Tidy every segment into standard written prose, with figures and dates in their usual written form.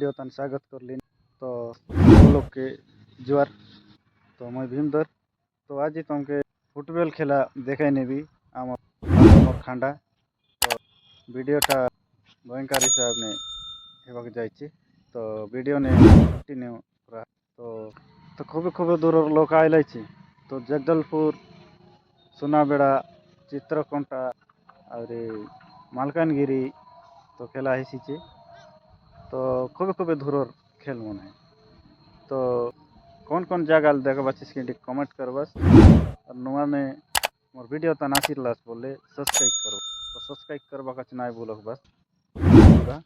Video तन स्वागत करली। तो सब लोग के जुआर। तो मैं भीमधर। तो आज ही तुमके फुटबॉल खेला देखाई नेबी आम खांडा। तो वीडियोटा भयंकर हिसाब ने हेबाक जाइए। तो वीडियो ने कंटिन्यू करा। तो खूब खूब दूर लोक आइल। तो जगदलपुर, सुनाबेड़ा, चित्रकोटा और मालकानगिरी तो खेला ही। तो खूब खूब दूर खेल मन है। तो कौन कौन जगह देखा के कमेंट कर बस। और नुआ में मोर वीडियो तो नासिर लास बोले सब्सक्राइब करो। तो सब्सक्राइब करवा का नहीं बोलो बस पूरा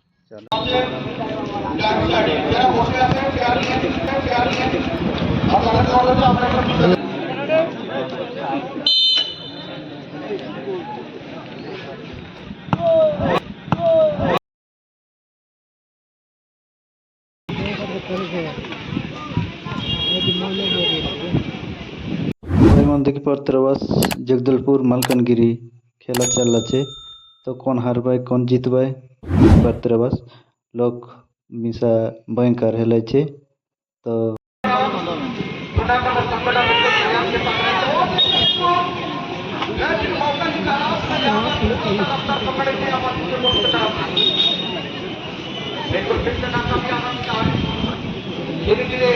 देखी परत्रवास जगदलपुर मालकानगिरी खेला चल चे। तो कौन हारबाय कौन जीतबाय परत्रवास लोग मिसा भयंकर हेल चे। तो धीरे धीरे